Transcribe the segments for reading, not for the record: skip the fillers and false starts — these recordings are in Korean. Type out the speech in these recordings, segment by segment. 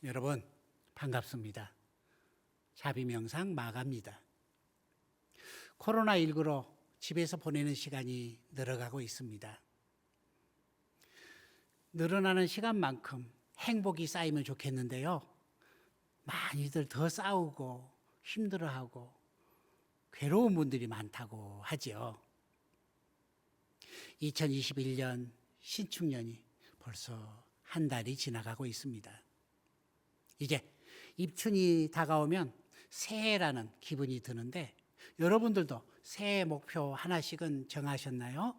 여러분 반갑습니다. 자비명상 마가입니다. 코로나19로 집에서 보내는 시간이 늘어가고 있습니다. 늘어나는 시간만큼 행복이 쌓이면 좋겠는데요. 많이들 더 싸우고 힘들어하고 괴로운 분들이 많다고 하죠. 2021년 신축년이 벌써 한 달이 지나가고 있습니다. 이제 입춘이 다가오면 새해라는 기분이 드는데 여러분들도 새해 목표 하나씩은 정하셨나요?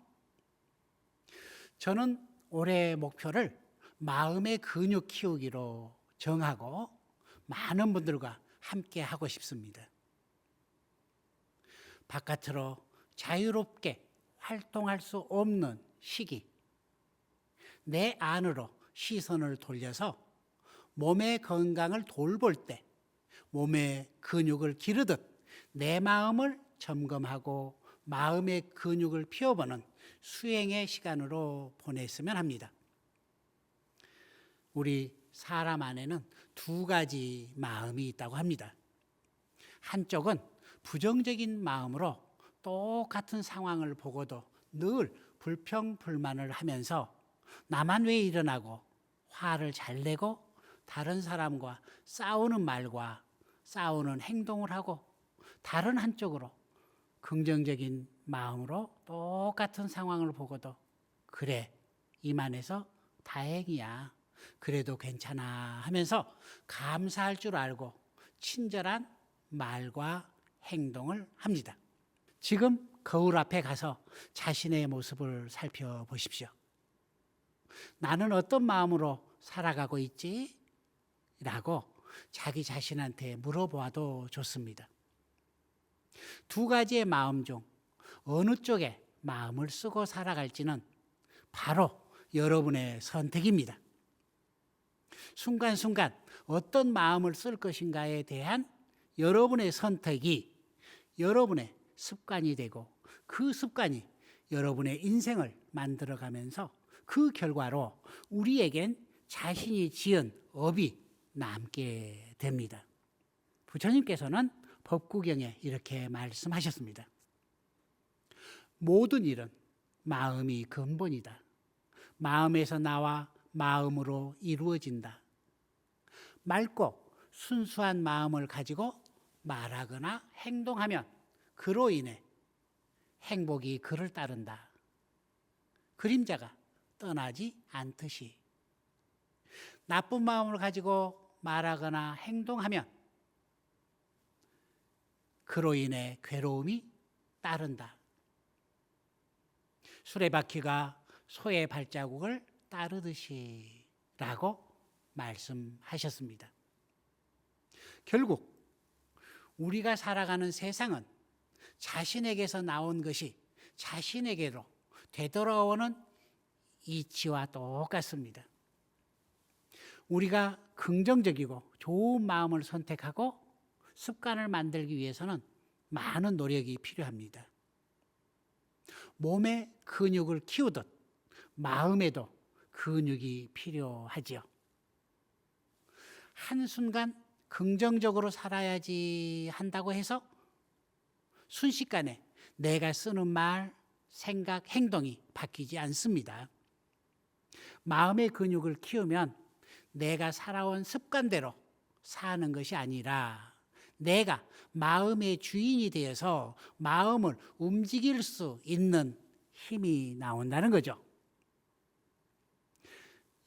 저는 올해 목표를 마음의 근육 키우기로 정하고 많은 분들과 함께 하고 싶습니다. 바깥으로 자유롭게 활동할 수 없는 시기, 내 안으로 시선을 돌려서 몸의 건강을 돌볼 때 몸의 근육을 기르듯 내 마음을 점검하고 마음의 근육을 피워보는 수행의 시간으로 보냈으면 합니다. 우리 사람 안에는 두 가지 마음이 있다고 합니다. 한쪽은 부정적인 마음으로 똑같은 상황을 보고도 늘 불평불만을 하면서 나만 왜 일어나고 화를 잘 내고 다른 사람과 싸우는 말과 싸우는 행동을 하고 다른 한쪽으로 긍정적인 마음으로 똑같은 상황을 보고도 그래, 이만해서 다행이야, 그래도 괜찮아 하면서 감사할 줄 알고 친절한 말과 행동을 합니다. 지금 거울 앞에 가서 자신의 모습을 살펴보십시오. 나는 어떤 마음으로 살아가고 있지? 라고 자기 자신한테 물어보아도 좋습니다. 두 가지의 마음 중 어느 쪽에 마음을 쓰고 살아갈지는 바로 여러분의 선택입니다. 순간순간 어떤 마음을 쓸 것인가에 대한 여러분의 선택이 여러분의 습관이 되고 그 습관이 여러분의 인생을 만들어가면서 그 결과로 우리에겐 자신이 지은 업이 남게 됩니다. 부처님께서는 법구경에 이렇게 말씀하셨습니다. 모든 일은 마음이 근본이다. 마음에서 나와 마음으로 이루어진다. 맑고 순수한 마음을 가지고 말하거나 행동하면 그로 인해 행복이 그를 따른다. 그림자가 떠나지 않듯이 나쁜 마음을 가지고 말하거나 행동하면 그로 인해 괴로움이 따른다. 수레바퀴가 소의 발자국을 따르듯이 라고 말씀하셨습니다. 결국 우리가 살아가는 세상은 자신에게서 나온 것이 자신에게로 되돌아오는 이치와 똑같습니다. 우리가 긍정적이고 좋은 마음을 선택하고 습관을 만들기 위해서는 많은 노력이 필요합니다. 몸의 근육을 키우듯 마음에도 근육이 필요하지요. 한순간 긍정적으로 살아야지 한다고 해서 순식간에 내가 쓰는 말, 생각, 행동이 바뀌지 않습니다. 마음의 근육을 키우면 내가 살아온 습관대로 사는 것이 아니라 내가 마음의 주인이 되어서 마음을 움직일 수 있는 힘이 나온다는 거죠.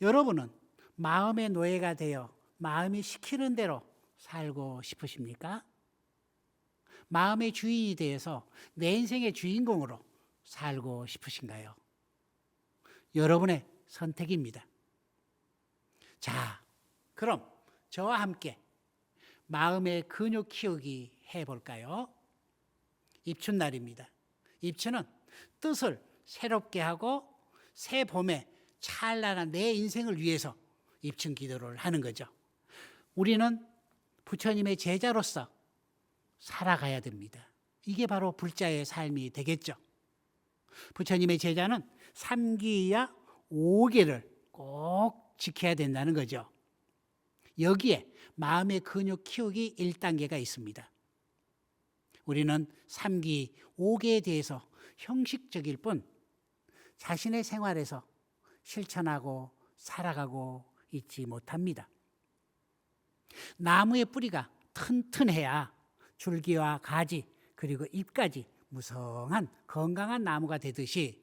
여러분은 마음의 노예가 되어 마음이 시키는 대로 살고 싶으십니까? 마음의 주인이 되어서 내 인생의 주인공으로 살고 싶으신가요? 여러분의 선택입니다. 자, 그럼 저와 함께 마음의 근육 키우기 해볼까요? 입춘날입니다. 입춘은 뜻을 새롭게 하고 새 봄에 찬란한 내 인생을 위해서 입춘 기도를 하는 거죠. 우리는 부처님의 제자로서 살아가야 됩니다. 이게 바로 불자의 삶이 되겠죠. 부처님의 제자는 3기와 5기를 꼭 지켜야 된다는 거죠. 여기에 마음의 근육 키우기 1단계가 있습니다. 우리는 3기, 5기에 대해서 형식적일 뿐 자신의 생활에서 실천하고 살아가고 있지 못합니다. 나무의 뿌리가 튼튼해야 줄기와 가지 그리고 잎까지 무성한 건강한 나무가 되듯이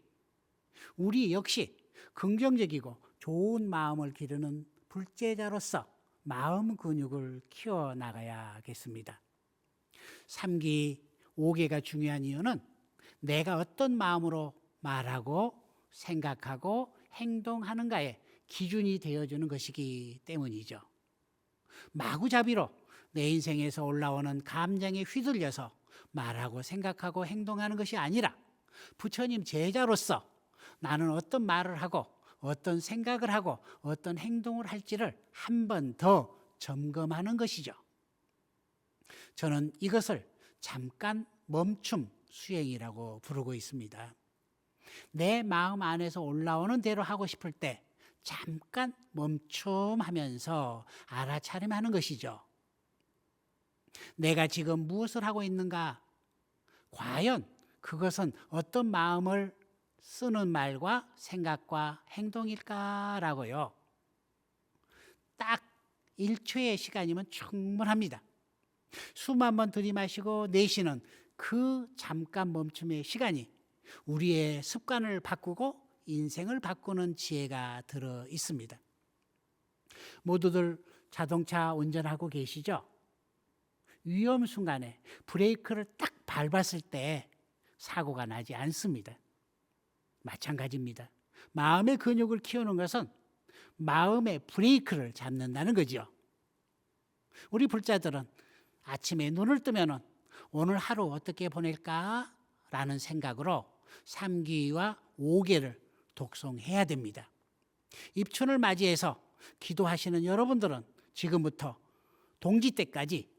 우리 역시 긍정적이고 좋은 마음을 기르는 불제자로서 마음 근육을 키워나가야겠습니다. 3기, 5기가 중요한 이유는 내가 어떤 마음으로 말하고 생각하고 행동하는가에 기준이 되어주는 것이기 때문이죠. 마구잡이로 내 인생에서 올라오는 감정에 휘둘려서 말하고 생각하고 행동하는 것이 아니라 부처님 제자로서 나는 어떤 말을 하고 어떤 생각을 하고 어떤 행동을 할지를 한 번 더 점검하는 것이죠. 저는 이것을 잠깐 멈춤 수행이라고 부르고 있습니다. 내 마음 안에서 올라오는 대로 하고 싶을 때 잠깐 멈춤하면서 알아차림하는 것이죠. 내가 지금 무엇을 하고 있는가? 과연 그것은 어떤 마음을 쓰는 말과 생각과 행동일까라고요. 딱 1초의 시간이면 충분합니다. 숨 한번 들이마시고 내쉬는 그 잠깐 멈춤의 시간이 우리의 습관을 바꾸고 인생을 바꾸는 지혜가 들어 있습니다. 모두들 자동차 운전하고 계시죠? 위험 순간에 브레이크를 딱 밟았을 때 사고가 나지 않습니다. 마찬가지입니다. 마음의 근육을 키우는 것은 마음의 브레이크를 잡는다는 거죠. 우리 불자들은 아침에 눈을 뜨면 오늘 하루 어떻게 보낼까? 라는 생각으로 3기와 5기를 독송해야 됩니다. 입춘을 맞이해서 기도하시는 여러분들은 지금부터 동지 때까지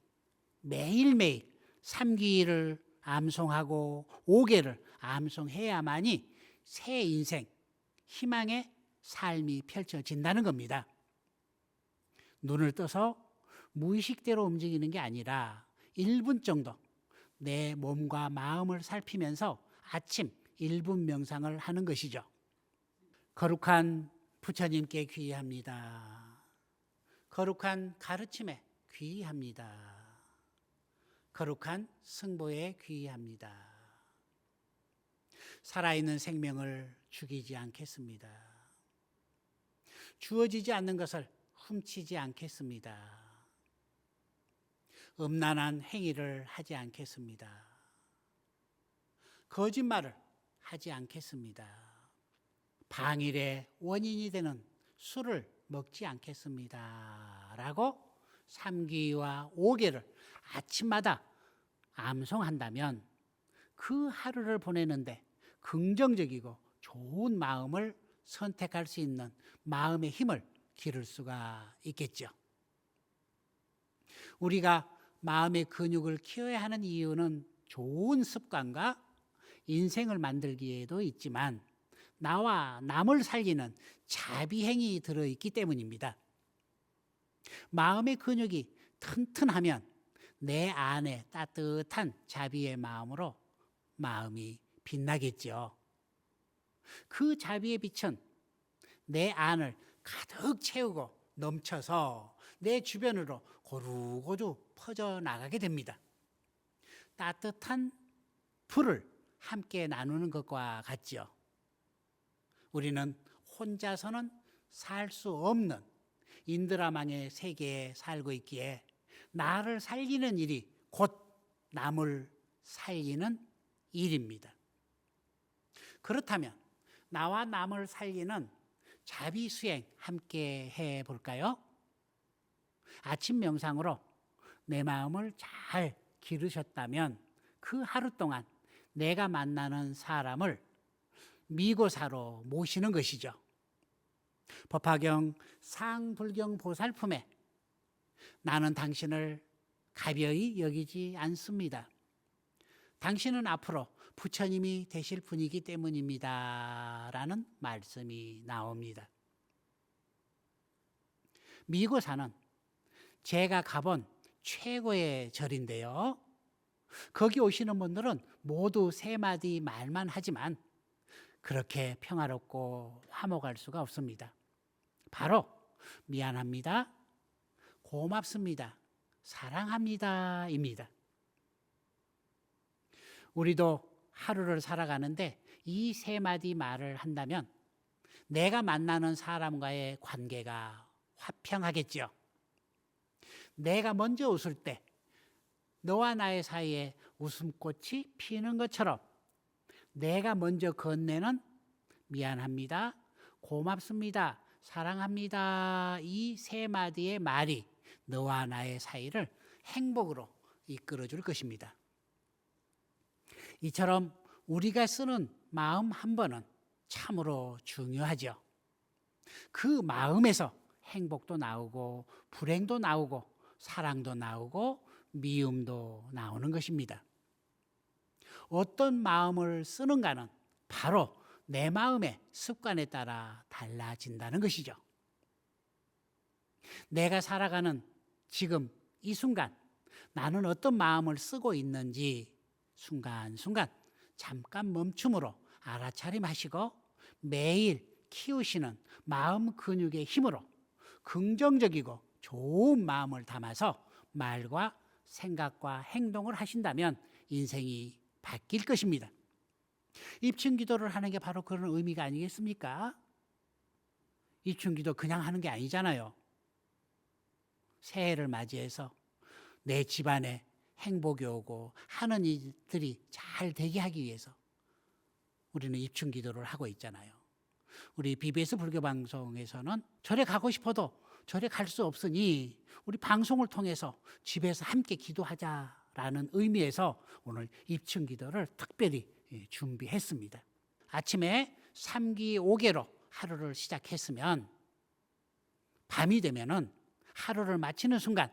매일매일 3기를 암송하고 5기를 암송해야만이 새 인생, 희망의 삶이 펼쳐진다는 겁니다. 눈을 떠서 무의식대로 움직이는 게 아니라 1분 정도 내 몸과 마음을 살피면서 아침 1분 명상을 하는 것이죠. 거룩한 부처님께 귀의합니다. 거룩한 가르침에 귀의합니다. 거룩한 승보에 귀의합니다. 살아있는 생명을 죽이지 않겠습니다. 주어지지 않는 것을 훔치지 않겠습니다. 음란한 행위를 하지 않겠습니다. 거짓말을 하지 않겠습니다. 방일의 원인이 되는 술을 먹지 않겠습니다. 라고 3기와 5기를 아침마다 암송한다면 그 하루를 보내는데 긍정적이고 좋은 마음을 선택할 수 있는 마음의 힘을 기를 수가 있겠죠. 우리가 마음의 근육을 키워야 하는 이유는 좋은 습관과 인생을 만들기에도 있지만 나와 남을 살리는 자비행이 들어있기 때문입니다. 마음의 근육이 튼튼하면 내 안에 따뜻한 자비의 마음으로 마음이 빛나겠죠. 그 자비의 빛은 내 안을 가득 채우고 넘쳐서 내 주변으로 고루고루 퍼져나가게 됩니다. 따뜻한 불을 함께 나누는 것과 같지요. 우리는 혼자서는 살 수 없는 인드라만의 세계에 살고 있기에 나를 살리는 일이 곧 남을 살리는 일입니다. 그렇다면 나와 남을 살리는 자비 수행 함께 해볼까요? 아침 명상으로 내 마음을 잘 기르셨다면 그 하루 동안 내가 만나는 사람을 미고사로 모시는 것이죠. 법화경 상불경 보살품에 나는 당신을 가벼이 여기지 않습니다. 당신은 앞으로 부처님이 되실 분이기 때문입니다. 라는 말씀이 나옵니다. 미고사는 제가 가본 최고의 절인데요. 거기 오시는 분들은 모두 세 마디 말만 하지만 그렇게 평화롭고 화목할 수가 없습니다. 바로 미안합니다, 고맙습니다, 사랑합니다입니다. 우리도 하루를 살아가는데 이 세 마디 말을 한다면 내가 만나는 사람과의 관계가 화평하겠죠. 내가 먼저 웃을 때 너와 나의 사이에 웃음꽃이 피는 것처럼 내가 먼저 건네는 미안합니다, 고맙습니다, 사랑합니다 이 세 마디의 말이 너와 나의 사이를 행복으로 이끌어 줄 것입니다. 이처럼 우리가 쓰는 마음 한 번은 참으로 중요하죠. 그 마음에서 행복도 나오고 불행도 나오고 사랑도 나오고 미움도 나오는 것입니다. 어떤 마음을 쓰는가는 바로 내 마음의 습관에 따라 달라진다는 것이죠. 내가 살아가는 지금 이 순간 나는 어떤 마음을 쓰고 있는지 순간순간 잠깐 멈춤으로 알아차림하시고 매일 키우시는 마음 근육의 힘으로 긍정적이고 좋은 마음을 담아서 말과 생각과 행동을 하신다면 인생이 바뀔 것입니다. 입춘기도를 하는 게 바로 그런 의미가 아니겠습니까? 입춘기도 그냥 하는 게 아니잖아요. 새해를 맞이해서 내 집안에 행복이 오고 하는 일들이 잘 되게 하기 위해서 우리는 입춘기도를 하고 있잖아요. 우리 BBS 불교방송에서는 절에 가고 싶어도 절에 갈 수 없으니 우리 방송을 통해서 집에서 함께 기도하자라는 의미에서 오늘 입춘기도를 특별히 준비했습니다. 아침에 3기 5개로 하루를 시작했으면 밤이 되면은 하루를 마치는 순간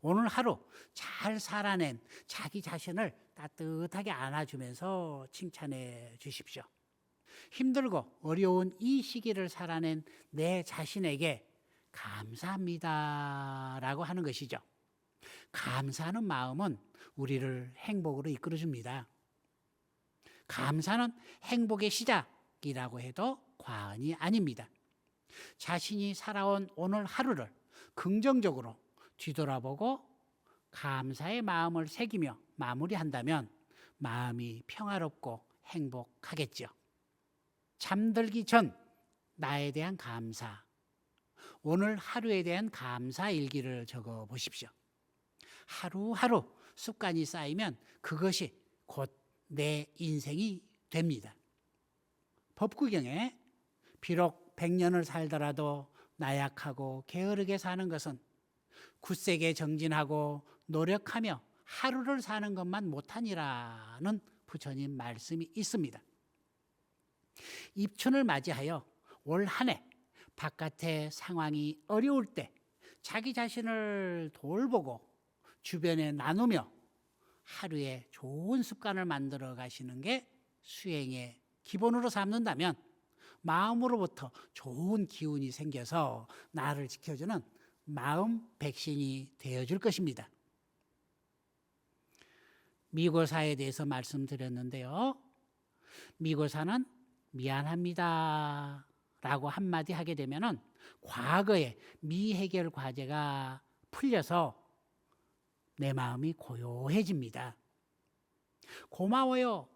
오늘 하루 잘 살아낸 자기 자신을 따뜻하게 안아주면서 칭찬해 주십시오. 힘들고 어려운 이 시기를 살아낸 내 자신에게 감사합니다라고 하는 것이죠. 감사하는 마음은 우리를 행복으로 이끌어줍니다. 감사는 행복의 시작이라고 해도 과언이 아닙니다. 자신이 살아온 오늘 하루를 긍정적으로 뒤돌아보고 감사의 마음을 새기며 마무리한다면 마음이 평화롭고 행복하겠죠. 잠들기 전 나에 대한 감사, 오늘 하루에 대한 감사 일기를 적어 보십시오. 하루하루 습관이 쌓이면 그것이 곧 내 인생이 됩니다. 법구경에 비록 100년을 살더라도 나약하고 게으르게 사는 것은 굳세게 정진하고 노력하며 하루를 사는 것만 못하니라는 부처님 말씀이 있습니다. 입춘을 맞이하여 올 한 해 바깥의 상황이 어려울 때 자기 자신을 돌보고 주변에 나누며 하루에 좋은 습관을 만들어 가시는 게 수행의 기본으로 삼는다면 마음으로부터 좋은 기운이 생겨서 나를 지켜주는 마음 백신이 되어줄 것입니다. 미고사에 대해서 말씀드렸는데요. 미고사는 미안합니다 라고 한마디 하게 되면은 과거의 미해결 과제가 풀려서 내 마음이 고요해집니다. 고마워요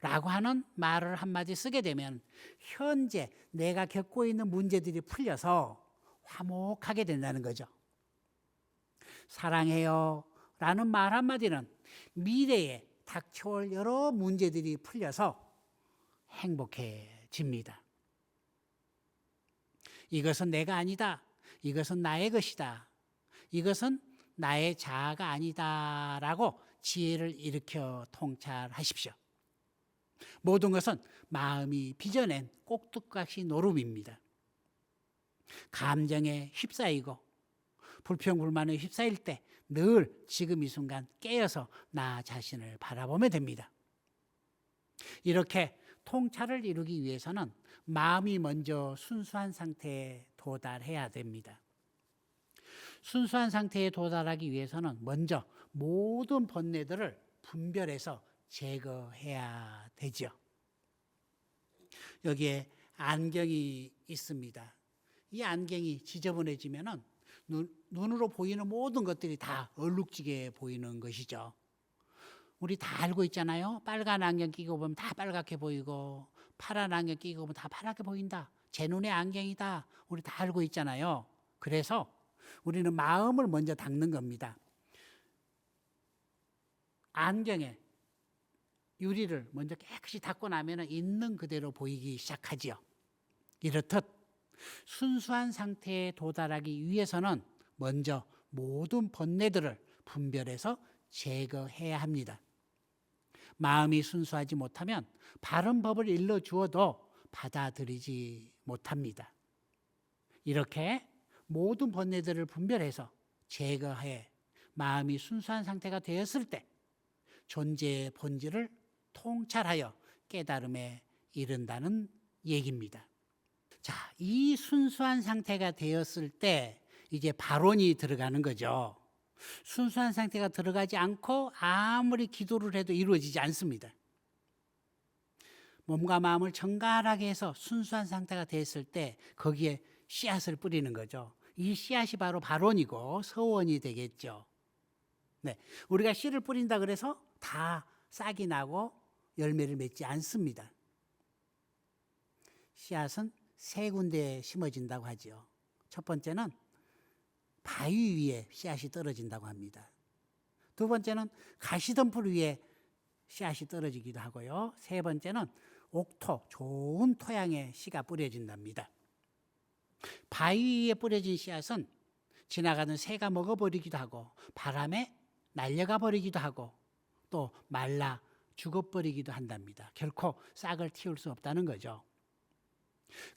라고 하는 말을 한마디 쓰게 되면 현재 내가 겪고 있는 문제들이 풀려서 화목하게 된다는 거죠. 사랑해요 라는 말 한마디는 미래에 닥쳐올 여러 문제들이 풀려서 행복해집니다. 이것은 내가 아니다. 이것은 나의 것이다. 이것은 나의 자아가 아니다 라고 지혜를 일으켜 통찰하십시오. 모든 것은 마음이 빚어낸 꼭두각시 노름입니다. 감정에 휩싸이고 불평불만에 휩싸일 때 늘 지금 이 순간 깨어서 나 자신을 바라보면 됩니다. 이렇게 통찰을 이루기 위해서는 마음이 먼저 순수한 상태에 도달해야 됩니다. 순수한 상태에 도달하기 위해서는 먼저 모든 번뇌들을 분별해서 제거해야 되죠. 여기에 안경이 있습니다. 이 안경이 지저분해지면은 눈으로 보이는 모든 것들이 다 얼룩지게 보이는 것이죠. 우리 다 알고 있잖아요. 빨간 안경 끼고 보면 다 빨갛게 보이고, 파란 안경 끼고 보면 다 파랗게 보인다. 제 눈의 안경이다. 우리 다 알고 있잖아요. 그래서 우리는 마음을 먼저 닦는 겁니다. 안경에 유리를 먼저 깨끗이 닦고 나면 있는 그대로 보이기 시작하지요. 이렇듯 순수한 상태에 도달하기 위해서는 먼저 모든 번뇌들을 분별해서 제거해야 합니다. 마음이 순수하지 못하면 바른 법을 일러주어도 받아들이지 못합니다. 이렇게 모든 번뇌들을 분별해서 제거해 마음이 순수한 상태가 되었을 때 존재의 본질을 통찰하여 깨달음에 이른다는 얘기입니다. 자, 이 순수한 상태가 되었을 때 이제 발원이 들어가는 거죠. 순수한 상태가 들어가지 않고 아무리 기도를 해도 이루어지지 않습니다. 몸과 마음을 정갈하게 해서 순수한 상태가 됐을 때 거기에 씨앗을 뿌리는 거죠. 이 씨앗이 바로 발원이고 서원이 되겠죠. 네, 우리가 씨를 뿌린다 그래서 다 싹이 나고 열매를 맺지 않습니다. 씨앗은 세 군데에 심어진다고 하죠. 첫 번째는 바위 위에 씨앗이 떨어진다고 합니다. 두 번째는 가시덤불 위에 씨앗이 떨어지기도 하고요. 세 번째는 옥토, 좋은 토양에 씨가 뿌려진답니다. 바위 위에 뿌려진 씨앗은 지나가는 새가 먹어버리기도 하고 바람에 날려가 버리기도 하고 또 말라 죽어버리기도 한답니다. 결코 싹을 틔울 수 없다는 거죠.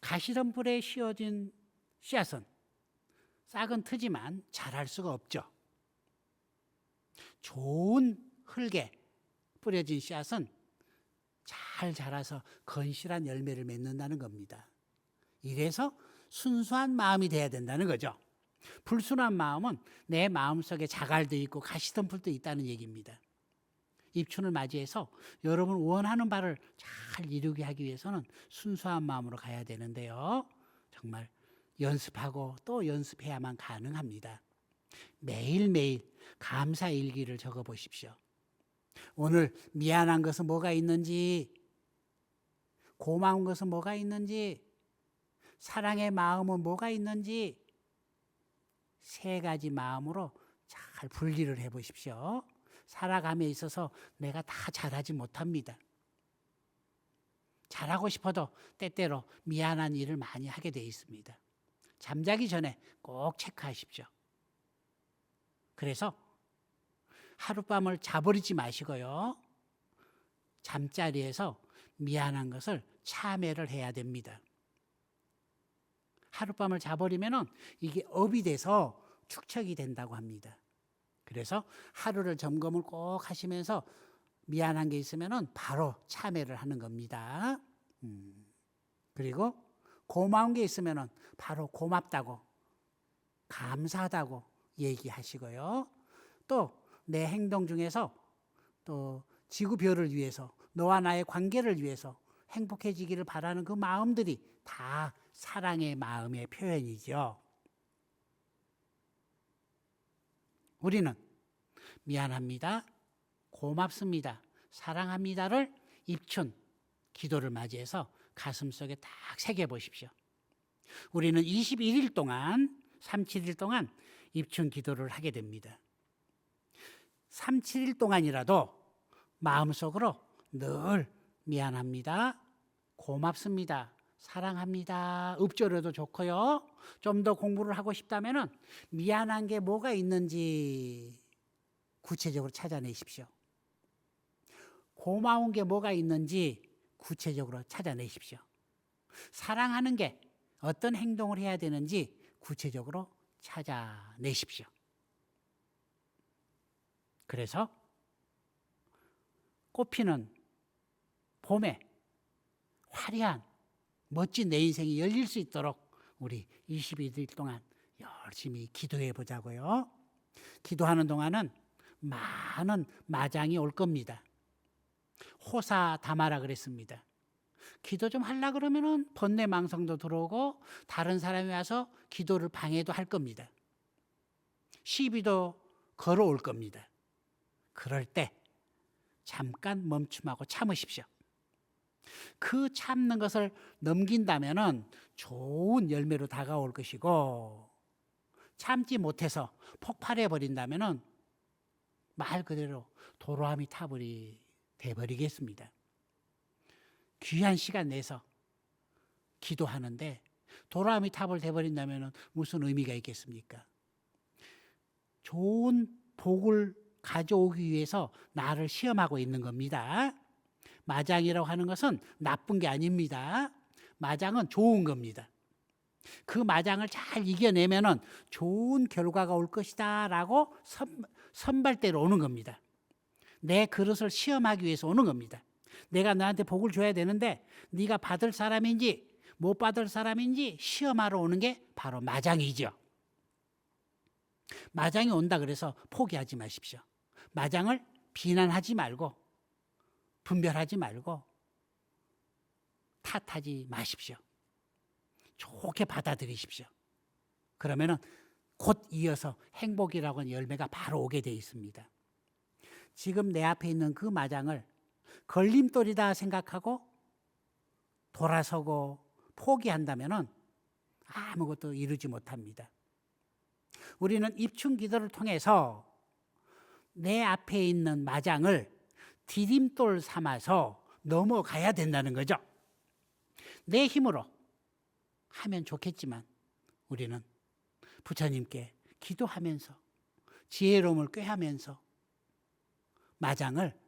가시덤불에 씌워진 씨앗은 싹은 트지만 자랄 수가 없죠. 좋은 흙에 뿌려진 씨앗은 잘 자라서 건실한 열매를 맺는다는 겁니다. 이래서 순수한 마음이 돼야 된다는 거죠. 불순한 마음은 내 마음속에 자갈도 있고 가시덤불도 있다는 얘기입니다. 입춘을 맞이해서 여러분 원하는 바를 잘 이루게 하기 위해서는 순수한 마음으로 가야 되는데요. 정말 연습하고 또 연습해야만 가능합니다. 매일매일 감사 일기를 적어 보십시오. 오늘 미안한 것은 뭐가 있는지, 고마운 것은 뭐가 있는지, 사랑의 마음은 뭐가 있는지 세 가지 마음으로 잘 분리를 해 보십시오. 살아감에 있어서 내가 다 잘하지 못합니다. 잘하고 싶어도 때때로 미안한 일을 많이 하게 돼 있습니다. 잠자기 전에 꼭 체크하십시오. 그래서 하룻밤을 자버리지 마시고요. 잠자리에서 미안한 것을 참회를 해야 됩니다. 하룻밤을 자버리면 이게 업이 돼서 축적이 된다고 합니다. 그래서 하루를 점검을 꼭 하시면서 미안한 게 있으면 바로 참회를 하는 겁니다. 그리고 고마운 게 있으면 바로 고맙다고, 감사하다고 얘기하시고요. 또 내 행동 중에서 또 지구별을 위해서, 너와 나의 관계를 위해서 행복해지기를 바라는 그 마음들이 다 사랑의 마음의 표현이죠. 우리는 미안합니다, 고맙습니다, 사랑합니다를 입춘 기도를 맞이해서 가슴속에 딱 새겨보십시오. 우리는 21일 동안, 37일 동안 입춘 기도를 하게 됩니다. 37일 동안이라도 마음속으로 늘 미안합니다, 고맙습니다, 사랑합니다 읊조려도 좋고요. 좀 더 공부를 하고 싶다면 미안한 게 뭐가 있는지 구체적으로 찾아내십시오. 고마운 게 뭐가 있는지 구체적으로 찾아내십시오. 사랑하는 게 어떤 행동을 해야 되는지 구체적으로 찾아내십시오. 그래서 꽃피는 봄에 화려한 멋진 내 인생이 열릴 수 있도록 우리 21일 동안 열심히 기도해 보자고요. 기도하는 동안은 많은 마장이 올 겁니다. 호사다마라 그랬습니다. 기도 좀 하려 그러면은 번뇌망성도 들어오고 다른 사람이 와서 기도를 방해도 할 겁니다. 시비도 걸어올 겁니다. 그럴 때 잠깐 멈춤하고 참으십시오. 그 참는 것을 넘긴다면은 좋은 열매로 다가올 것이고, 참지 못해서 폭발해 버린다면은 말 그대로 도로아미 타불이 돼버리겠습니다. 귀한 시간 내서 기도하는데 도로아미 탑을 돼버린다면 무슨 의미가 있겠습니까? 좋은 복을 가져오기 위해서 나를 시험하고 있는 겁니다. 마장이라고 하는 것은 나쁜 게 아닙니다. 마장은 좋은 겁니다. 그 마장을 잘 이겨내면 좋은 결과가 올 것이다 라고 선발대로 오는 겁니다. 내 그릇을 시험하기 위해서 오는 겁니다. 내가 너한테 복을 줘야 되는데 네가 받을 사람인지 못 받을 사람인지 시험하러 오는 게 바로 마장이죠. 마장이 온다 그래서 포기하지 마십시오. 마장을 비난하지 말고 분별하지 말고 탓하지 마십시오. 좋게 받아들이십시오. 그러면은 곧 이어서 행복이라고 하는 열매가 바로 오게 돼 있습니다. 지금 내 앞에 있는 그 마장을 걸림돌이다 생각하고 돌아서고 포기한다면은 아무것도 이루지 못합니다. 우리는 입춘 기도를 통해서 내 앞에 있는 마장을 디딤돌 삼아서 넘어가야 된다는 거죠. 내 힘으로 하면 좋겠지만 우리는 부처님께 기도하면서 지혜로움을 꾀하면서 마장을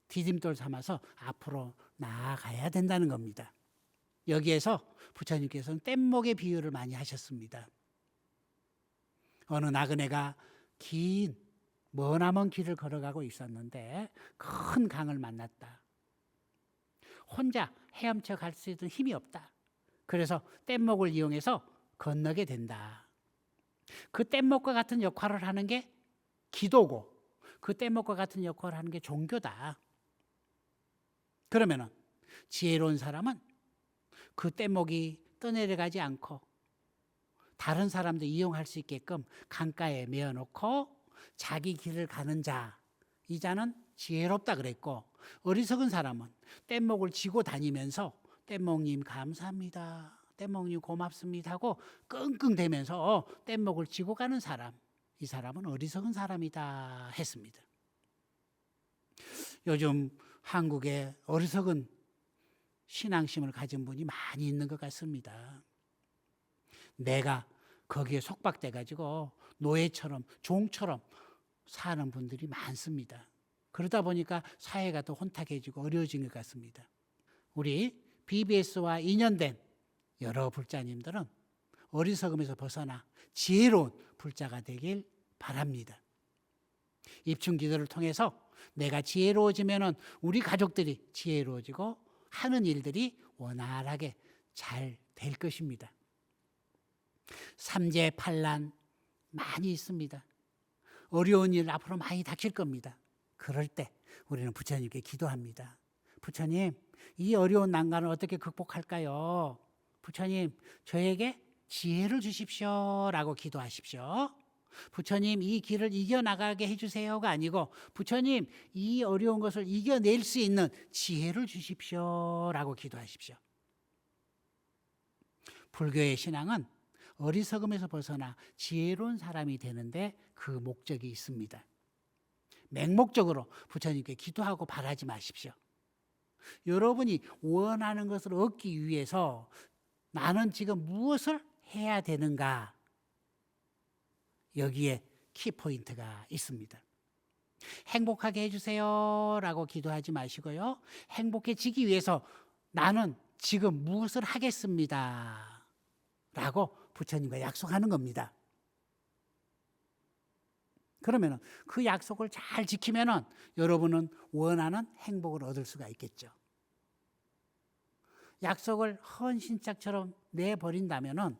디딤돌 삼아서 앞으로 나아가야 된다는 겁니다. 여기에서 부처님께서는 뗏목의 비유를 많이 하셨습니다. 어느 나그네가 긴 머나먼 길을 걸어가고 있었는데 큰 강을 만났다. 혼자 헤엄쳐 갈 수 있는 힘이 없다. 그래서 뗏목을 이용해서 건너게 된다. 그 뗏목과 같은 역할을 하는 게 기도고 그 뗏목과 같은 역할을 하는 게 종교다. 그러면은 지혜로운 사람은 그 뗏목이 떠내려가지 않고 다른 사람도 이용할 수 있게끔 강가에 메어놓고 자기 길을 가는 자, 이 자는 지혜롭다 그랬고, 어리석은 사람은 뗏목을 지고 다니면서 뗏목님 감사합니다, 뗏목님 고맙습니다 하고 끙끙대면서 뗏목을 지고 가는 사람, 이 사람은 어리석은 사람이다 했습니다. 요즘 한국에 어리석은 신앙심을 가진 분이 많이 있는 것 같습니다. 내가 거기에 속박돼 가지고 노예처럼 종처럼 사는 분들이 많습니다. 그러다 보니까 사회가 더 혼탁해지고 어려워진 것 같습니다. 우리 BBS와 인연된 여러 불자님들은 어리석음에서 벗어나 지혜로운 불자가 되길 바랍니다. 입춘 기도를 통해서 내가 지혜로워지면 우리 가족들이 지혜로워지고 하는 일들이 원활하게 잘 될 것입니다. 삼재팔난 많이 있습니다. 어려운 일 앞으로 많이 닥칠 겁니다. 그럴 때 우리는 부처님께 기도합니다. 부처님, 이 어려운 난관을 어떻게 극복할까요? 부처님, 저에게 지혜를 주십시오 라고 기도하십시오. 부처님, 이 길을 이겨나가게 해주세요가 아니고 부처님, 이 어려운 것을 이겨낼 수 있는 지혜를 주십시오 라고 기도하십시오. 불교의 신앙은 어리석음에서 벗어나 지혜로운 사람이 되는데 그 목적이 있습니다. 맹목적으로 부처님께 기도하고 바라지 마십시오. 여러분이 원하는 것을 얻기 위해서 나는 지금 무엇을 해야 되는가? 여기에 키포인트가 있습니다. 행복하게 해주세요 라고 기도하지 마시고요. 행복해지기 위해서 나는 지금 무엇을 하겠습니다 라고 부처님과 약속하는 겁니다. 그러면 그 약속을 잘 지키면 여러분은 원하는 행복을 얻을 수가 있겠죠. 약속을 헌신짝처럼 내버린다면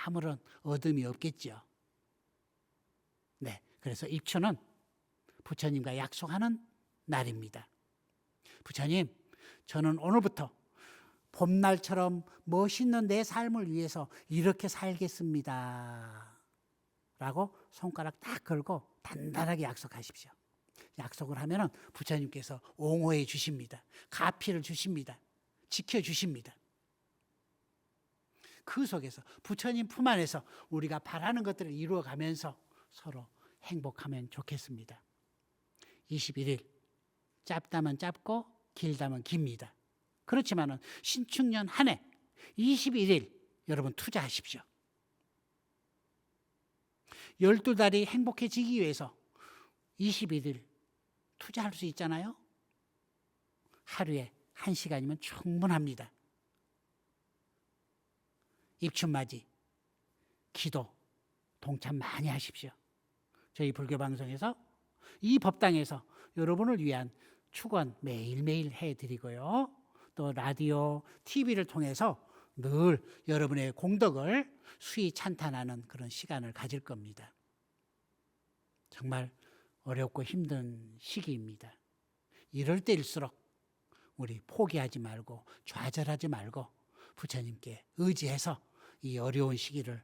아무런 어둠이 없겠죠. 네, 그래서 입춘은 부처님과 약속하는 날입니다. 부처님, 저는 오늘부터 봄날처럼 멋있는 내 삶을 위해서 이렇게 살겠습니다. 라고 손가락 딱 걸고 단단하게 약속하십시오. 약속을 하면 부처님께서 옹호해 주십니다. 가피를 주십니다. 지켜주십니다. 그 속에서 부처님 품 안에서 우리가 바라는 것들을 이루어가면서 서로 행복하면 좋겠습니다. 21일 짧다면 짧고 길다면 깁니다. 그렇지만 신축년 한 해 21일 여러분 투자하십시오. 12달이 행복해지기 위해서 21일 투자할 수 있잖아요. 하루에 1시간이면 충분합니다. 입춘맞이 기도 동참 많이 하십시오. 저희 불교 방송에서 이 법당에서 여러분을 위한 축원 매일매일 해드리고요. 또 라디오, TV를 통해서 늘 여러분의 공덕을 수위 찬탄하는 그런 시간을 가질 겁니다. 정말 어렵고 힘든 시기입니다. 이럴 때일수록 우리 포기하지 말고 좌절하지 말고 부처님께 의지해서 이 어려운 시기를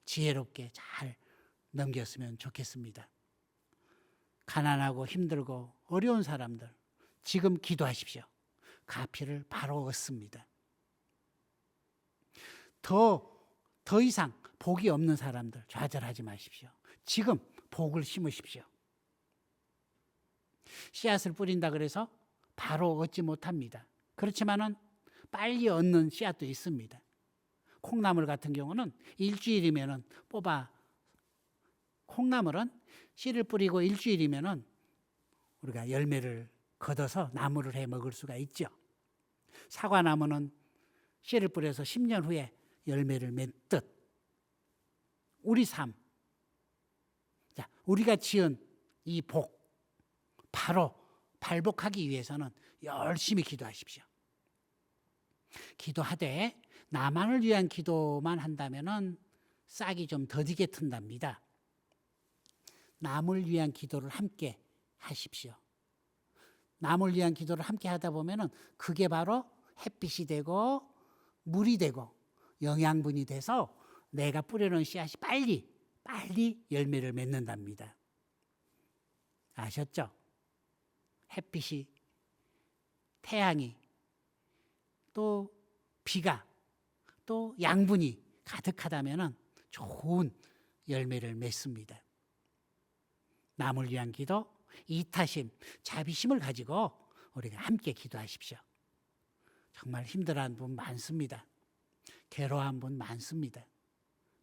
지혜롭게 잘 넘겼으면 좋겠습니다. 가난하고 힘들고 어려운 사람들 지금 기도하십시오. 가피를 바로 얻습니다. 더 이상 복이 없는 사람들 좌절하지 마십시오. 지금 복을 심으십시오. 씨앗을 뿌린다 그래서 바로 얻지 못합니다. 그렇지만은 빨리 얻는 씨앗도 있습니다. 콩나물 같은 경우는 일주일이면은 콩나물은 씨를 뿌리고 일주일이면은 우리가 열매를 걷어서 나무를 해 먹을 수가 있죠. 사과나무는 씨를 뿌려서 10년 후에 열매를 맺듯 우리 삶, 자, 우리가 지은 이 복 바로 발복하기 위해서는 열심히 기도하십시오. 기도하되 나만을 위한 기도만 한다면은 싹이 좀 더디게 튼답니다. 남을 위한 기도를 함께 하십시오. 남을 위한 기도를 함께 하다 보면은 그게 바로 햇빛이 되고 물이 되고 영양분이 돼서 내가 뿌려놓은 씨앗이 빨리 열매를 맺는답니다. 아셨죠? 햇빛이, 태양이, 또 비가, 또 양분이 가득하다면 좋은 열매를 맺습니다. 남을 위한 기도, 이타심, 자비심을 가지고 우리가 함께 기도하십시오. 정말 힘들어하는 분 많습니다. 괴로워한 분 많습니다.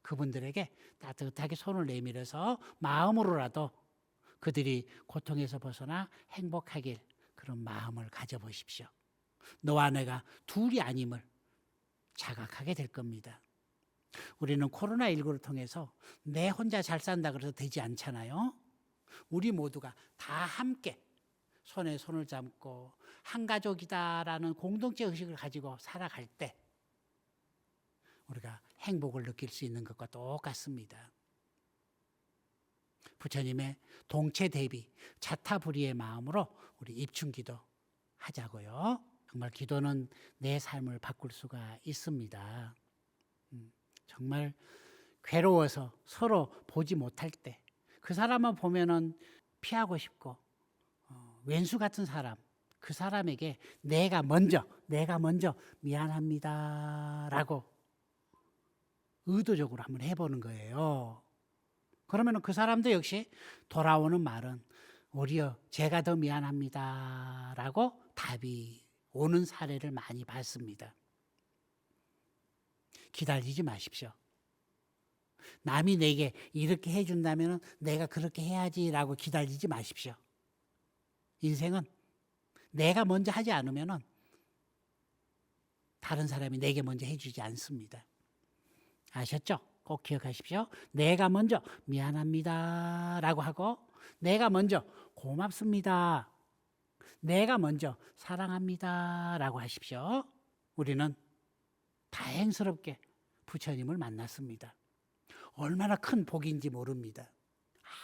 그분들에게 따뜻하게 손을 내밀어서 마음으로라도 그들이 고통에서 벗어나 행복하길 그런 마음을 가져보십시오. 너와 내가 둘이 아님을 자각하게 될 겁니다. 우리는 코로나19를 통해서 내 혼자 잘 산다 그래서 되지 않잖아요. 우리 모두가 다 함께 손에 손을 잡고 한 가족이다라는 공동체 의식을 가지고 살아갈 때 우리가 행복을 느낄 수 있는 것과 똑같습니다. 부처님의 동체 대비 자타불이의 마음으로 우리 입춘기도 하자고요. 정말 기도는 내 삶을 바꿀 수가 있습니다. 정말 괴로워서 서로 보지 못할 때 그 사람만 보면은 피하고 싶고 왼수 같은 사람, 그 사람에게 내가 먼저 미안합니다라고 의도적으로 한번 해보는 거예요. 그러면 그 사람도 역시 돌아오는 말은 오히려 제가 더 미안합니다라고 답이 오는 사례를 많이 봤습니다. 기다리지 마십시오. 남이 내게 이렇게 해준다면 내가 그렇게 해야지라고 기다리지 마십시오. 인생은 내가 먼저 하지 않으면 다른 사람이 내게 먼저 해주지 않습니다. 아셨죠? 꼭 기억하십시오. 내가 먼저 미안합니다라고 하고 내가 먼저 고맙습니다. 내가 먼저 사랑합니다라고 하십시오. 우리는 다행스럽게 부처님을 만났습니다. 얼마나 큰 복인지 모릅니다.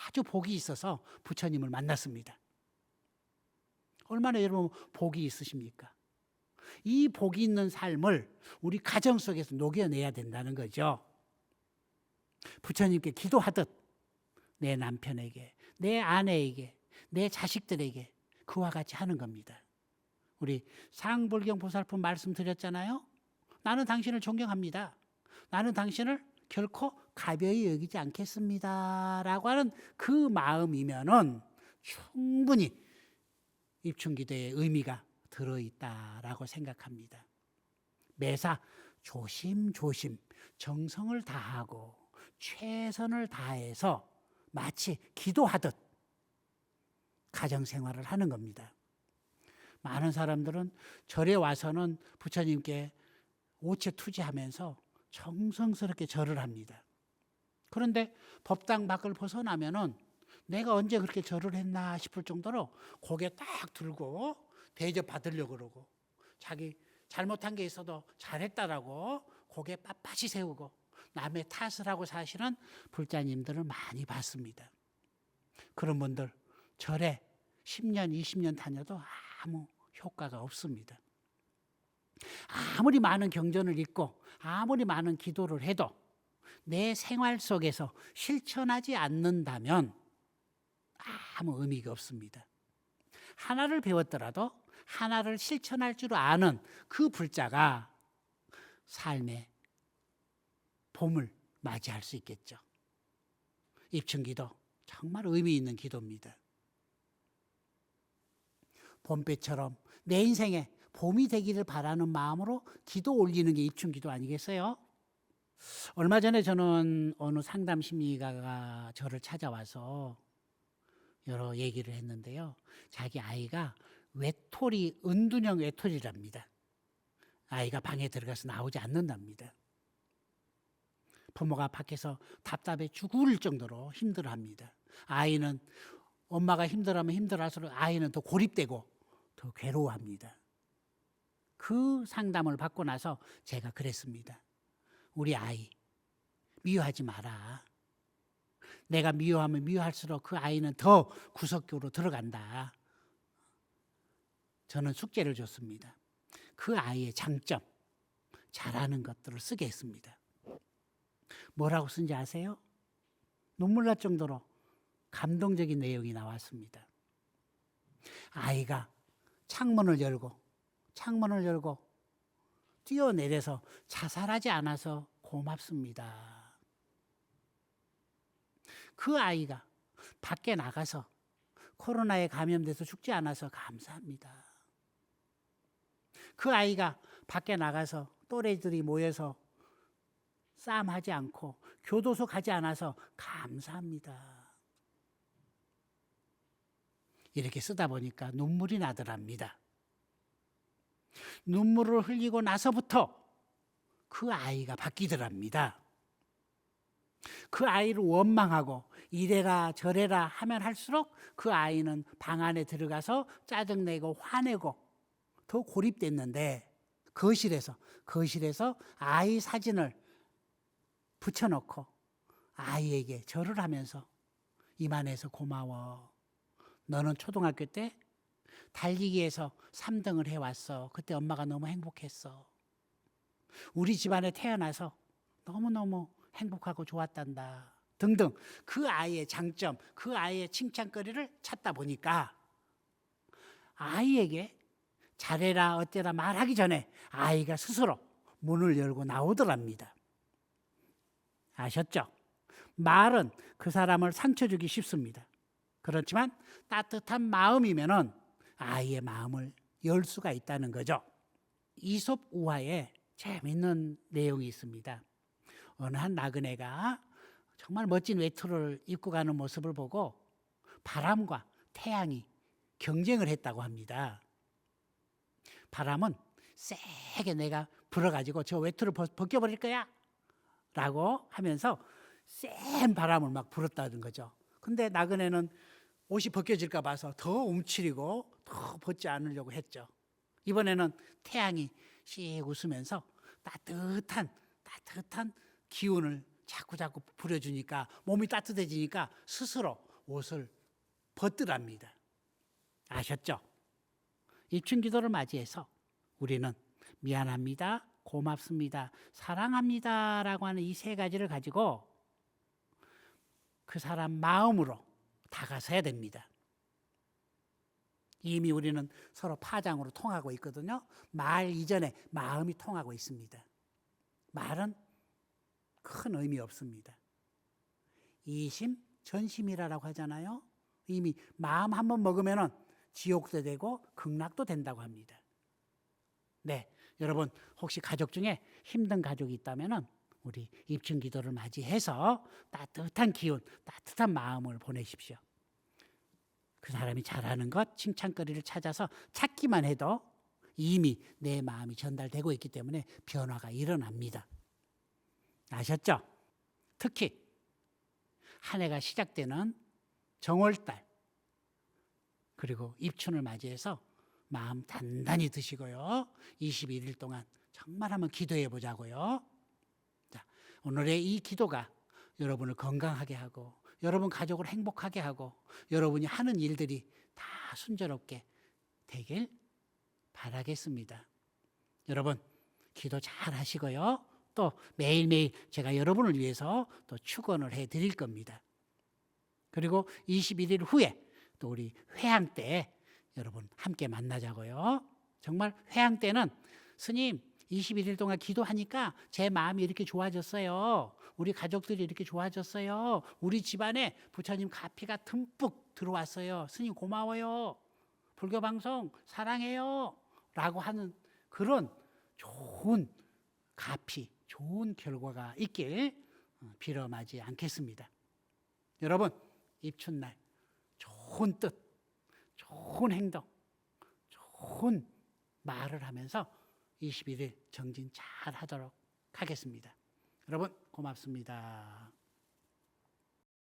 아주 복이 있어서 부처님을 만났습니다. 얼마나 여러분 복이 있으십니까? 이 복이 있는 삶을 우리 가정 속에서 녹여내야 된다는 거죠. 부처님께 기도하듯 내 남편에게, 내 아내에게, 내 자식들에게 그와 같이 하는 겁니다. 우리 상불경 보살품 말씀드렸잖아요. 나는 당신을 존경합니다. 나는 당신을 결코 가벼이 여기지 않겠습니다. 라고 하는 그 마음이면은 충분히 입춘기도의 의미가 들어있다라고 생각합니다. 매사 조심조심 정성을 다하고 최선을 다해서 마치 기도하듯 가정생활을 하는 겁니다. 많은 사람들은 절에 와서는 부처님께 오체투지하면서 정성스럽게 절을 합니다. 그런데 법당 밖을 벗어나면은 내가 언제 그렇게 절을 했나 싶을 정도로 고개 딱 들고 대접 받으려고 그러고, 자기 잘못한 게 있어도 잘했다라고 고개 빳빳이 세우고 남의 탓을 하고 사시는 불자님들을 많이 봤습니다. 그런 분들 절에 10년, 20년 다녀도 아무 효과가 없습니다. 아무리 많은 경전을 읽고 아무리 많은 기도를 해도 내 생활 속에서 실천하지 않는다면 아무 의미가 없습니다. 하나를 배웠더라도 하나를 실천할 줄 아는 그 불자가 삶의 봄을 맞이할 수 있겠죠. 입춘기도 정말 의미 있는 기도입니다. 봄볕처럼 내 인생에 봄이 되기를 바라는 마음으로 기도 올리는 게 입춘기도 아니겠어요? 얼마 전에 저는 어느 상담 심리가가 저를 찾아와서 여러 얘기를 했는데요. 자기 아이가 외톨이, 은둔형 외톨이랍니다. 아이가 방에 들어가서 나오지 않는답니다. 부모가 밖에서 답답해 죽을 정도로 힘들어합니다. 아이는 엄마가 힘들어하면 힘들어할수록 아이는 더 고립되고 더 괴로워합니다. 그 상담을 받고 나서 제가 그랬습니다. 우리 아이 미워하지 마라. 내가 미워하면 미워할수록 그 아이는 더 구석교로 들어간다. 저는 숙제를 줬습니다. 그 아이의 장점, 잘하는 것들을 쓰게 했습니다. 뭐라고 쓴지 아세요? 눈물 날 정도로 감동적인 내용이 나왔습니다. 아이가 창문을 열고 뛰어내려서 자살하지 않아서 고맙습니다. 그 아이가 밖에 나가서 코로나에 감염돼서 죽지 않아서 감사합니다. 그 아이가 밖에 나가서 또래들이 모여서 싸움하지 않고 교도소 가지 않아서 감사합니다. 이렇게 쓰다 보니까 눈물이 나더랍니다. 눈물을 흘리고 나서부터 그 아이가 바뀌더랍니다. 그 아이를 원망하고 이래라 저래라 하면 할수록 그 아이는 방 안에 들어가서 짜증내고 화내고 더 고립됐는데, 거실에서 아이 사진을 붙여놓고 아이에게 절을 하면서 이만해서 고마워. 너는 초등학교 때 달리기에서 3등을 해왔어. 그때 엄마가 너무 행복했어. 우리 집안에 태어나서 너무너무 행복하고 좋았단다. 등등 그 아이의 장점, 그 아이의 칭찬거리를 찾다 보니까 아이에게 잘해라 어때라 말하기 전에 아이가 스스로 문을 열고 나오더랍니다. 아셨죠? 말은 그 사람을 상처 주기 쉽습니다. 그렇지만 따뜻한 마음이면은 아이의 마음을 열 수가 있다는 거죠. 이솝 우화에 재미있는 내용이 있습니다. 어느 한 나그네가 정말 멋진 외투를 입고 가는 모습을 보고 바람과 태양이 경쟁을 했다고 합니다. 바람은 세게 내가 불어가지고 저 외투를 벗겨버릴 거야 라고 하면서 센 바람을 막 불었다는 거죠. 근데 나그네는 옷이 벗겨질까 봐서 더 움츠리고 더 벗지 않으려고 했죠. 이번에는 태양이 씩 웃으면서 따뜻한 기운을 자꾸 부려주니까 몸이 따뜻해지니까 스스로 옷을 벗더랍니다. 아셨죠? 입춘 기도를 맞이해서 우리는 미안합니다, 고맙습니다, 사랑합니다 라고 하는 이 세 가지를 가지고 그 사람 마음으로 다가서야 됩니다. 이미 우리는 서로 파장으로 통하고 있거든요. 말 이전에 마음이 통하고 있습니다. 말은 큰 의미 없습니다. 이심 전심이라고 하잖아요. 이미 마음 한번 먹으면 지옥도 되고 극락도 된다고 합니다. 네, 여러분 혹시 가족 중에 힘든 가족이 있다면 우리 입춘 기도를 맞이해서 따뜻한 기운, 따뜻한 마음을 보내십시오. 그 사람이 잘하는 것, 칭찬거리를 찾아서 찾기만 해도 이미 내 마음이 전달되고 있기 때문에 변화가 일어납니다. 아셨죠? 특히 한 해가 시작되는 정월달 그리고 입춘을 맞이해서 마음 단단히 드시고요. 21일 동안 정말 한번 기도해 보자고요. 자, 오늘의 이 기도가 여러분을 건강하게 하고 여러분 가족을 행복하게 하고 여러분이 하는 일들이 다 순조롭게 되길 바라겠습니다. 여러분 기도 잘 하시고요. 또 매일매일 제가 여러분을 위해서 또 축원을 해드릴 겁니다. 그리고 21일 후에 또 우리 회향 때 여러분 함께 만나자고요. 정말 회향 때는 스님 21일 동안 기도하니까 제 마음이 이렇게 좋아졌어요. 우리 가족들이 이렇게 좋아졌어요. 우리 집안에 부처님 가피가 듬뿍 들어왔어요. 스님 고마워요. 불교방송 사랑해요. 라고 하는 그런 좋은 가피, 좋은 결과가 있길 빌어마지 않겠습니다. 여러분 입춘날 좋은 뜻, 좋은 행동, 좋은 말을 하면서 21일 정진 잘 하도록 하겠습니다. 여러분 고맙습니다.